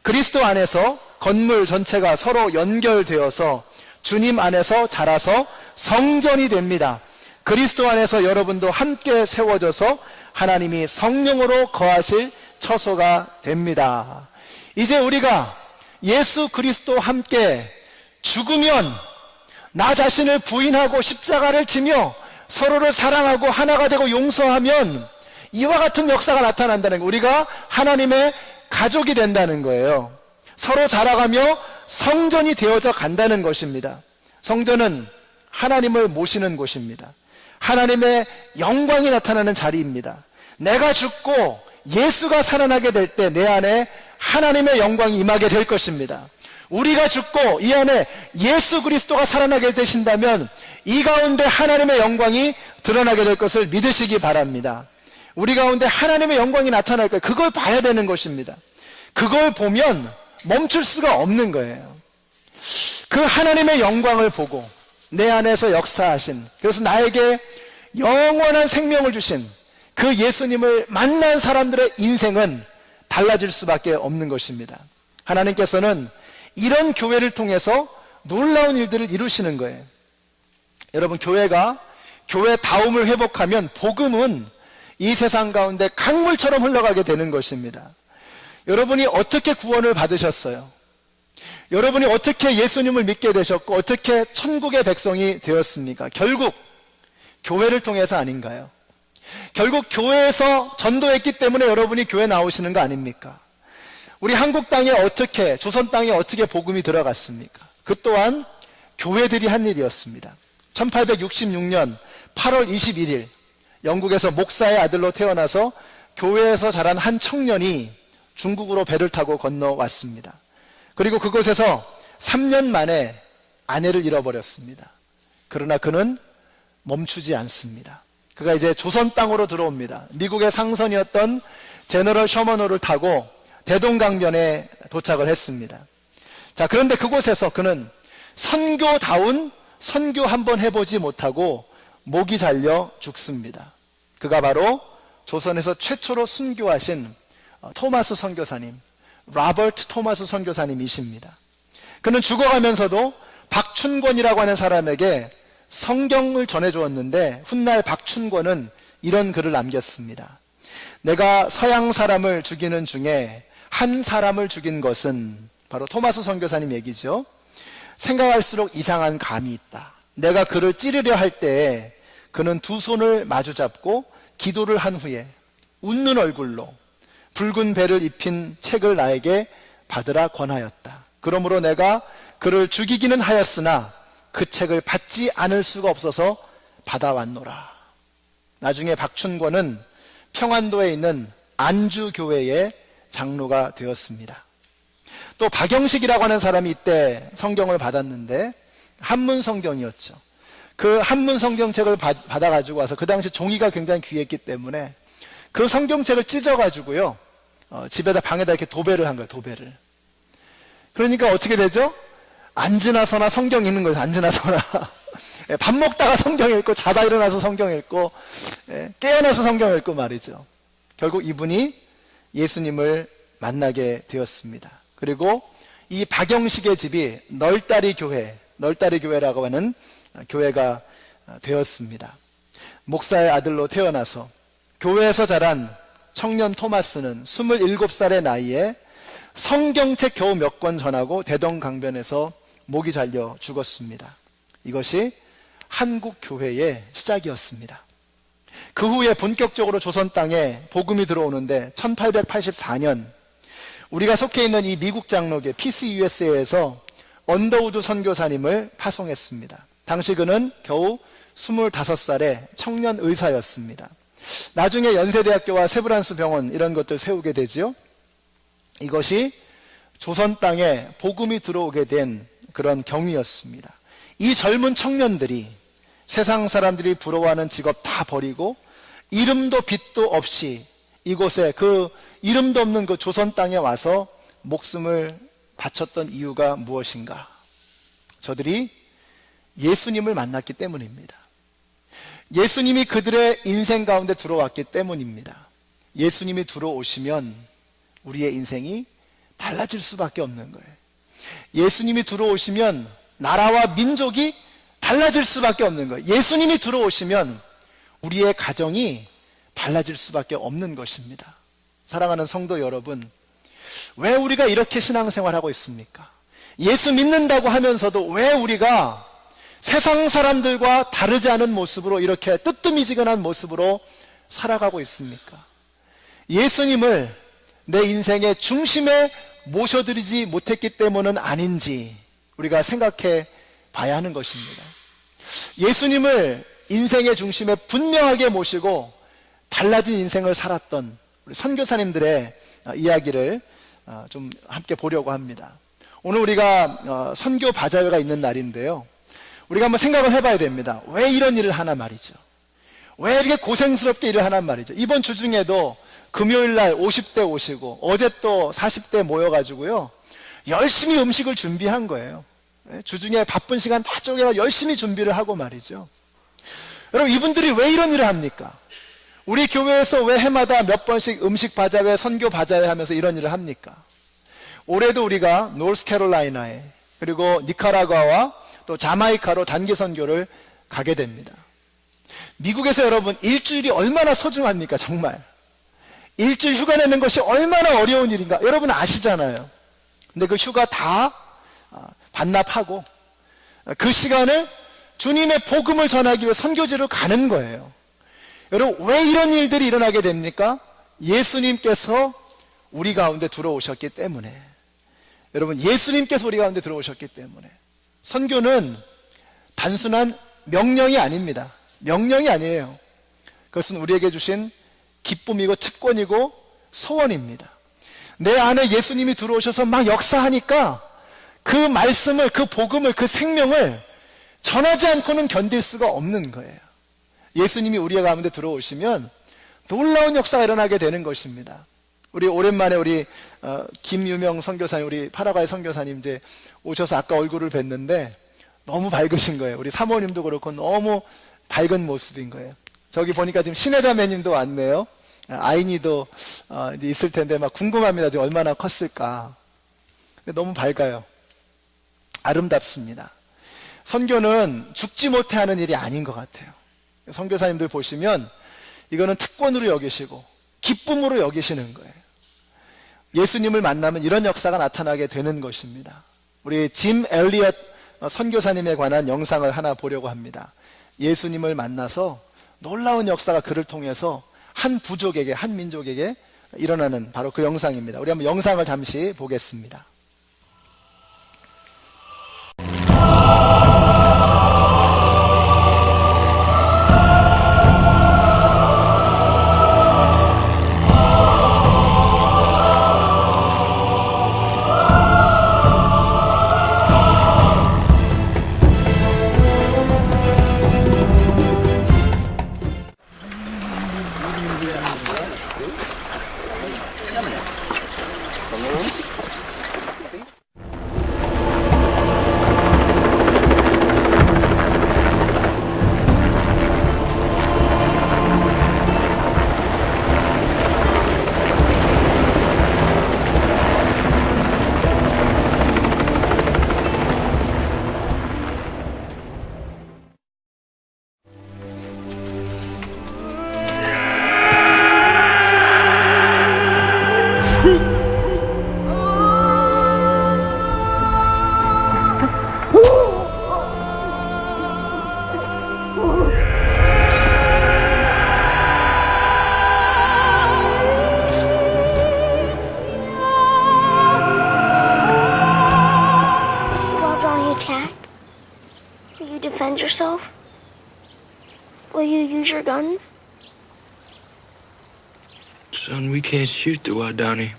S1: 그리스도 안에서 건물 전체가 서로 연결되어서 주님 안에서 자라서 성전이 됩니다. 그리스도 안에서 여러분도 함께 세워져서 하나님이 성령으로 거하실 처소가 됩니다. 이제 우리가 예수 그리스도와 함께 죽으면 나 자신을 부인하고 십자가를 지며 서로를 사랑하고 하나가 되고 용서하면 이와 같은 역사가 나타난다는 거예요. 우리가 하나님의 가족이 된다는 거예요. 서로 자라가며 성전이 되어져 간다는 것입니다. 성전은 하나님을 모시는 곳입니다. 하나님의 영광이 나타나는 자리입니다. 내가 죽고 예수가 살아나게 될 때 내 안에 하나님의 영광이 임하게 될 것입니다. 우리가 죽고 이 안에 예수 그리스도가 살아나게 되신다면 이 가운데 하나님의 영광이 드러나게 될 것을 믿으시기 바랍니다. 우리 가운데 하나님의 영광이 나타날 거예요. 그걸 봐야 되는 것입니다. 그걸 보면 멈출 수가 없는 거예요. 그 하나님의 영광을 보고 내 안에서 역사하신, 그래서 나에게 영원한 생명을 주신 그 예수님을 만난 사람들의 인생은 달라질 수밖에 없는 것입니다. 하나님께서는 이런 교회를 통해서 놀라운 일들을 이루시는 거예요. 여러분, 교회가 교회다움을 회복하면 복음은 이 세상 가운데 강물처럼 흘러가게 되는 것입니다. 여러분이 어떻게 구원을 받으셨어요? 여러분이 어떻게 예수님을 믿게 되셨고 어떻게 천국의 백성이 되었습니까? 결국 교회를 통해서 아닌가요? 결국 교회에서 전도했기 때문에 여러분이 교회 나오시는 거 아닙니까? 우리 한국 땅에 어떻게, 조선 땅에 어떻게 복음이 들어갔습니까? 그 또한 교회들이 한 일이었습니다. 1866년 8월 21일 영국에서 목사의 아들로 태어나서 교회에서 자란 한 청년이 중국으로 배를 타고 건너왔습니다. 그리고 그곳에서 3년 만에 아내를 잃어버렸습니다. 그러나 그는 멈추지 않습니다. 그가 이제 조선 땅으로 들어옵니다. 미국의 상선이었던 제너럴 셔먼호를 타고 대동강변에 도착을 했습니다. 자, 그런데 그곳에서 그는 선교다운 선교 한번 해보지 못하고 목이 잘려 죽습니다. 그가 바로 조선에서 최초로 순교하신 토마스 선교사님, 로버트 토마스 선교사님이십니다. 그는 죽어가면서도 박춘권이라고 하는 사람에게 성경을 전해주었는데 훗날 박춘권은 이런 글을 남겼습니다. 내가 서양 사람을 죽이는 중에 한 사람을 죽인 것은, 바로 토마스 선교사님 얘기죠. 생각할수록 이상한 감이 있다. 내가 그를 찌르려 할 때에 그는 두 손을 마주 잡고 기도를 한 후에 웃는 얼굴로 붉은 배를 입힌 책을 나에게 받으라 권하였다. 그러므로 내가 그를 죽이기는 하였으나 그 책을 받지 않을 수가 없어서 받아왔노라. 나중에 박춘권은 평안도에 있는 안주교회의 장로가 되었습니다. 또 박영식이라고 하는 사람이 이때 성경을 받았는데 한문 성경이었죠. 그 한문 성경책을 받아가지고 와서, 그 당시 종이가 굉장히 귀했기 때문에 그 성경책을 찢어가지고요, 집에다 방에다 이렇게 도배를 한 거예요. 도배를. 그러니까 어떻게 되죠? 앉으나 서나 성경 읽는 거예요. 앉으나 서나. 밥 먹다가 성경 읽고, 자다 일어나서 성경 읽고, 깨어나서 성경 읽고 말이죠. 결국 이분이 예수님을 만나게 되었습니다. 그리고 이 박영식의 집이 널다리 교회라고 하는 교회가 되었습니다. 목사의 아들로 태어나서 교회에서 자란 청년 토마스는 27살의 나이에 성경책 겨우 몇 권 전하고 대동강변에서 목이 잘려 죽었습니다. 이것이 한국 교회의 시작이었습니다. 그 후에 본격적으로 조선 땅에 복음이 들어오는데 1884년 우리가 속해 있는 이 미국 장로교 PCUSA에서 언더우드 선교사님을 파송했습니다. 당시 그는 겨우 25살의 청년 의사였습니다. 나중에 연세대학교와 세브란스 병원 이런 것들 세우게 되지요. 이것이 조선 땅에 복음이 들어오게 된 그런 경위였습니다. 이 젊은 청년들이 세상 사람들이 부러워하는 직업 다 버리고 이름도 빛도 없이 이곳에 그 이름도 없는 그 조선 땅에 와서 목숨을 바쳤던 이유가 무엇인가? 저들이 예수님을 만났기 때문입니다. 예수님이 그들의 인생 가운데 들어왔기 때문입니다. 예수님이 들어오시면 우리의 인생이 달라질 수밖에 없는 거예요. 예수님이 들어오시면 나라와 민족이 달라질 수밖에 없는 거예요. 예수님이 들어오시면 우리의 가정이 달라질 수밖에 없는 것입니다. 사랑하는 성도 여러분, 왜 우리가 이렇게 신앙생활하고 있습니까? 예수 믿는다고 하면서도 왜 우리가 세상 사람들과 다르지 않은 모습으로 이렇게 뜨뜻미지근한 모습으로 살아가고 있습니까? 예수님을 내 인생의 중심에 모셔드리지 못했기 때문은 아닌지 우리가 생각해 봐야 하는 것입니다. 예수님을 인생의 중심에 분명하게 모시고 달라진 인생을 살았던 우리 선교사님들의 이야기를 좀 함께 보려고 합니다. 오늘 우리가 선교 바자회가 있는 날인데요, 우리가 한번 생각을 해봐야 됩니다. 왜 이런 일을 하나 말이죠. 왜 이렇게 고생스럽게 일을 하나 말이죠. 이번 주 중에도 금요일날 50대 오시고 어제 또 40대 모여가지고요 열심히 음식을 준비한 거예요. 주중에 바쁜 시간 다 쪼개서 열심히 준비를 하고 말이죠. 여러분, 이분들이 왜 이런 일을 합니까? 우리 교회에서 왜 해마다 몇 번씩 음식 바자회, 선교 바자회 하면서 이런 일을 합니까? 올해도 우리가 노스캐롤라이나에 그리고 니카라과와 또 자마이카로 단기 선교를 가게 됩니다. 미국에서 여러분 일주일이 얼마나 소중합니까? 정말 일주일 휴가 내는 것이 얼마나 어려운 일인가 여러분 아시잖아요. 근데 그 휴가 다 반납하고 그 시간을 주님의 복음을 전하기 위해 선교지로 가는 거예요. 여러분, 왜 이런 일들이 일어나게 됩니까? 예수님께서 우리 가운데 들어오셨기 때문에. 여러분, 예수님께서 우리 가운데 들어오셨기 때문에. 선교는 단순한 명령이 아닙니다. 명령이 아니에요. 그것은 우리에게 주신 기쁨이고 특권이고 소원입니다. 내 안에 예수님이 들어오셔서 막 역사하니까 그 말씀을, 그 복음을, 그 생명을 전하지 않고는 견딜 수가 없는 거예요. 예수님이 우리의 가운데 들어오시면 놀라운 역사가 일어나게 되는 것입니다. 우리 오랜만에 우리 김유명 선교사님, 우리 파라과이 선교사님 이제 오셔서 아까 얼굴을 뵀는데 너무 밝으신 거예요. 우리 사모님도 그렇고 너무 밝은 모습인 거예요. 저기 보니까 지금 신혜자매님도 왔네요. 아이니도 이제 있을 텐데 막 궁금합니다. 지금 얼마나 컸을까. 너무 밝아요. 아름답습니다. 선교는 죽지 못해 하는 일이 아닌 것 같아요. 선교사님들 보시면 이거는 특권으로 여기시고 기쁨으로 여기시는 거예요. 예수님을 만나면 이런 역사가 나타나게 되는 것입니다. 우리 짐 엘리엇 선교사님에 관한 영상을 하나 보려고 합니다. 예수님을 만나서 놀라운 역사가 그를 통해서 한 부족에게, 한 민족에게 일어나는 바로 그 영상입니다. 우리 한번 영상을 잠시 보겠습니다.
S3: defend yourself? Will you use your guns?
S4: Son, we can't shoot the Wadani.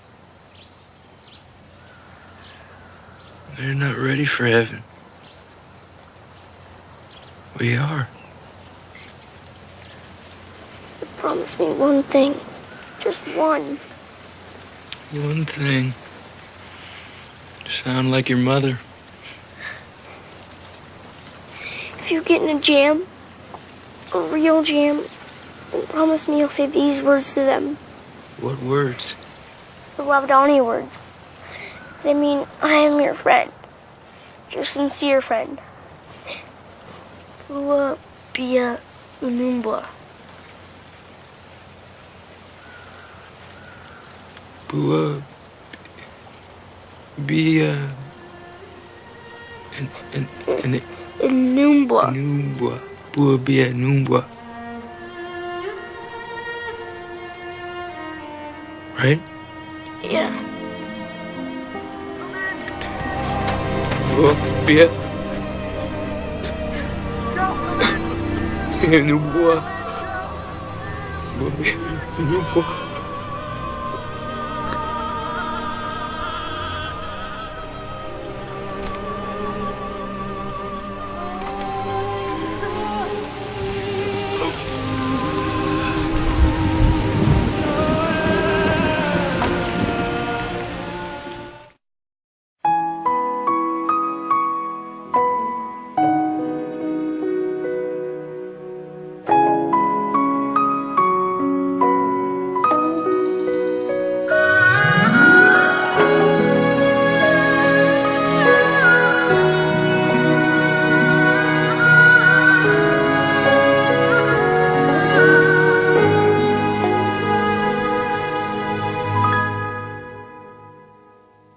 S4: They're not ready for heaven. We are.
S3: Promise me one thing. Just one.
S4: One thing. Sound like your mother.
S3: If you get in a jam, a real jam, then promise me you'll say these words to them.
S4: What words?
S3: The Ravadani words. They mean, I am your friend. Your sincere friend. Bua Bia Unumbwa.
S4: Bua. Bia.
S3: Unumbwa.
S4: Numbwa. Bua Bia Numbwa. Right?
S3: Yeah.
S4: Bua Bia. Numbwa. Bua Bia Numbwa.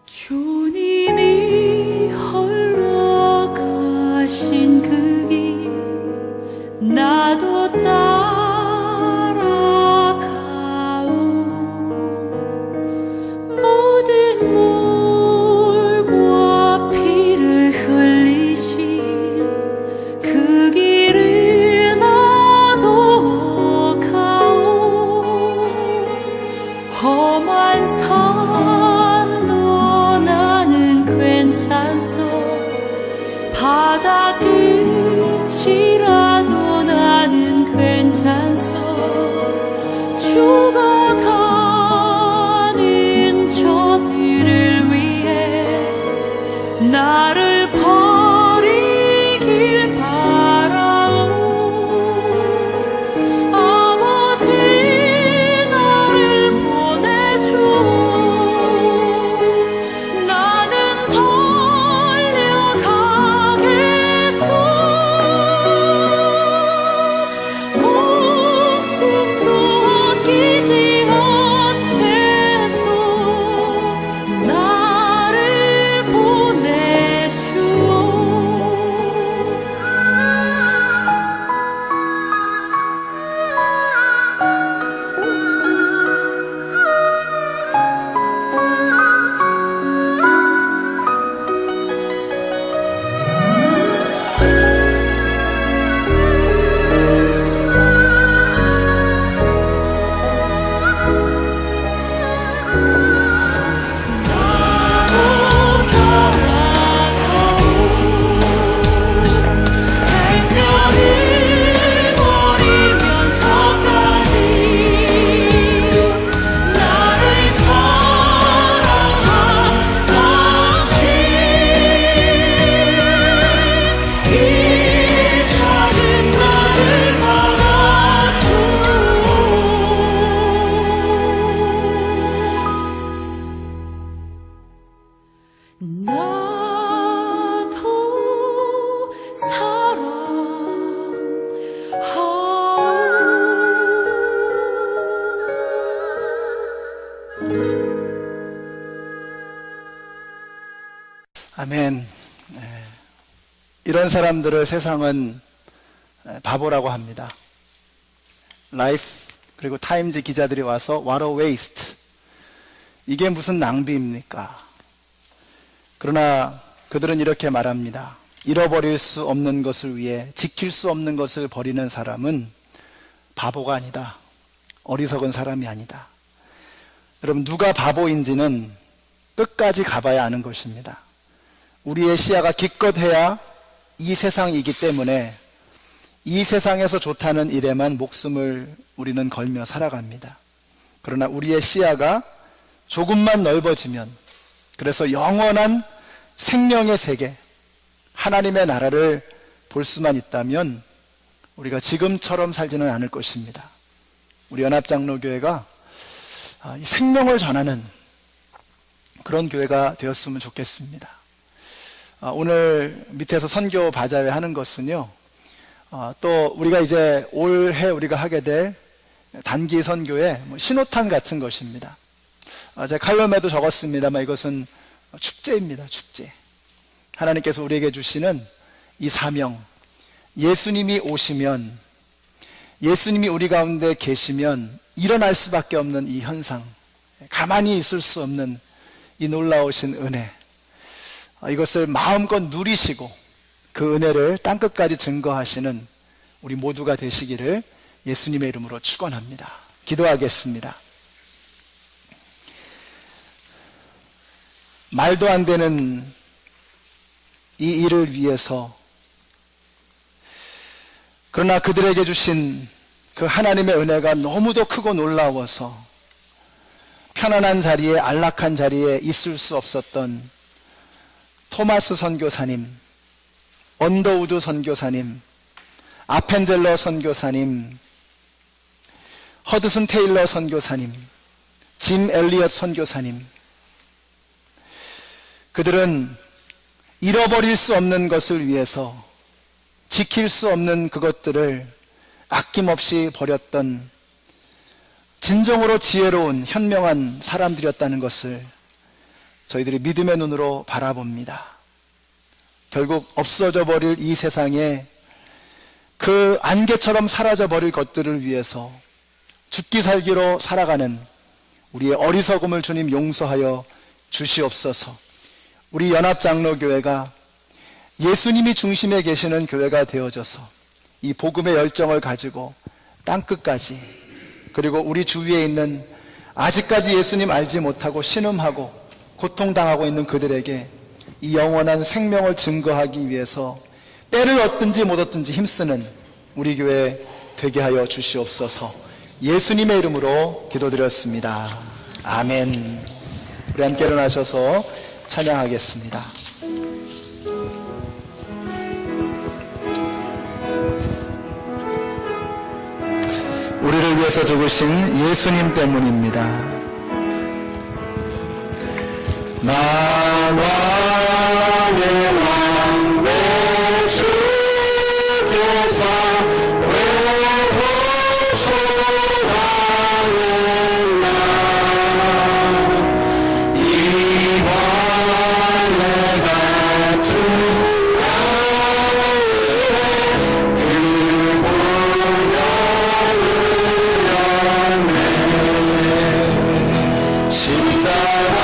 S5: 주님이 홀로 가신 그 길 나도 따라가오 모든 물과 피를 흘리신 그 길을 나도 가오 험한 산도 나는 괜찮소 바다 끝이라도 나는 괜찮소 죽어가는 저들을 위해 나를 버리길 바라오 아버지 나를 보내주오 나는 달려가겠소 목숨도 아끼지 않겠소 나를 보내주오 생명을 버리면서까지 나를 사랑한 당신 이 작은 나를 받아주오 나도
S1: 아멘. 이런 사람들을 세상은 바보라고 합니다. 라이프 그리고 타임즈 기자들이 와서 What a waste. 이게 무슨 낭비입니까? 그러나 그들은 이렇게 말합니다. 잃어버릴 수 없는 것을 위해 지킬 수 없는 것을 버리는 사람은 바보가 아니다. 어리석은 사람이 아니다. 여러분, 누가 바보인지는 끝까지 가봐야 아는 것입니다. 우리의 시야가 기껏해야 이 세상이기 때문에 이 세상에서 좋다는 일에만 목숨을 우리는 걸며 살아갑니다. 그러나 우리의 시야가 조금만 넓어지면, 그래서 영원한 생명의 세계, 하나님의 나라를 볼 수만 있다면 우리가 지금처럼 살지는 않을 것입니다. 우리 연합장로교회가 이 생명을 전하는 그런 교회가 되었으면 좋겠습니다. 오늘 밑에서 선교 바자회 하는 것은요, 또 우리가 이제 올해 우리가 하게 될 단기 선교의 신호탄 같은 것입니다. 제가 칼럼에도 적었습니다만 이것은 축제입니다. 축제. 하나님께서 우리에게 주시는 이 사명, 예수님이 오시면, 예수님이 우리 가운데 계시면 일어날 수밖에 없는 이 현상, 가만히 있을 수 없는 이 놀라우신 은혜, 이것을 마음껏 누리시고 그 은혜를 땅끝까지 증거하시는 우리 모두가 되시기를 예수님의 이름으로 축원합니다. 기도하겠습니다. 말도 안 되는 이 일을 위해서, 그러나 그들에게 주신 그 하나님의 은혜가 너무도 크고 놀라워서 편안한 자리에, 안락한 자리에 있을 수 없었던 토마스 선교사님, 언더우드 선교사님, 아펜젤러 선교사님, 허드슨 테일러 선교사님, 짐 엘리엇 선교사님, 그들은 잃어버릴 수 없는 것을 위해서 지킬 수 없는 그것들을 아낌없이 버렸던 진정으로 지혜로운 현명한 사람들이었다는 것을 저희들이 믿음의 눈으로 바라봅니다. 결국 없어져 버릴 이 세상에 그 안개처럼 사라져 버릴 것들을 위해서 죽기 살기로 살아가는 우리의 어리석음을 주님 용서하여 주시옵소서. 우리 연합장로교회가 예수님이 중심에 계시는 교회가 되어져서 이 복음의 열정을 가지고 땅끝까지, 그리고 우리 주위에 있는 아직까지 예수님 알지 못하고 신음하고 고통당하고 있는 그들에게 이 영원한 생명을 증거하기 위해서 때를 얻든지 못 얻든지 힘쓰는 우리 교회 되게 하여 주시옵소서. 예수님의 이름으로 기도드렸습니다. 아멘. 우리 함께 일어나셔서 찬양하겠습니다. 우리를 위해서 죽으신 예수님 때문입니다. 나와 내 왕 내 주께서 외고 초라는 나 이번에 같은 나의 그 보혈을 십자가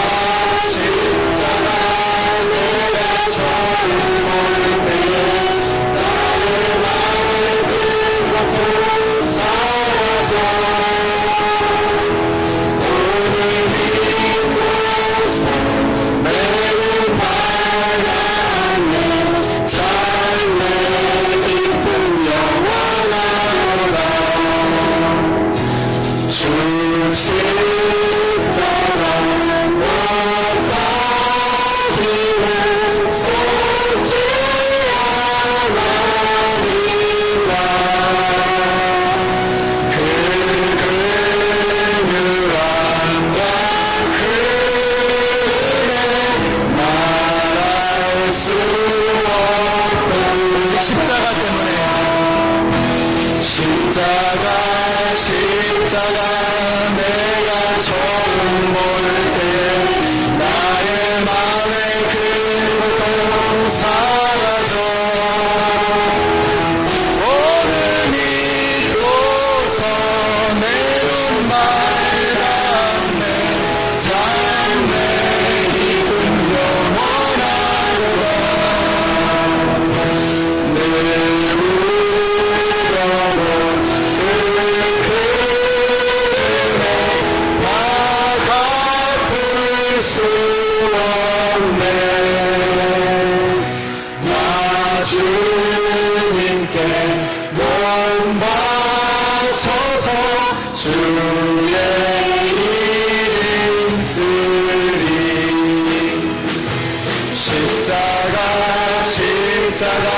S1: 십자가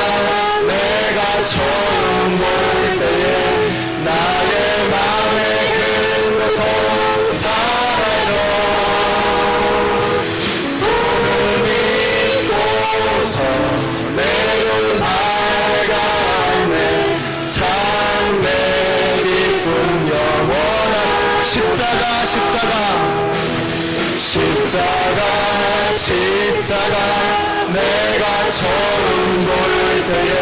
S1: 내가 처음 볼 때에 나의 마음의 큰 고통 사라져 돈을 믿고서 내 눈 밝아내 참내 기쁨 영원한 십자가 내가 처음 볼 때에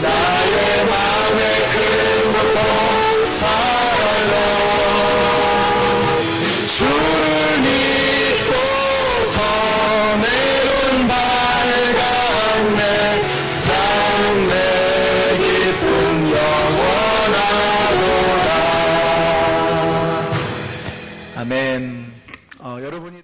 S1: 나의 마음의 큰 고통 사라져 주를 믿고서 내 눈 밝았네 참내 기쁨 영원하도다. 아멘. 여러분이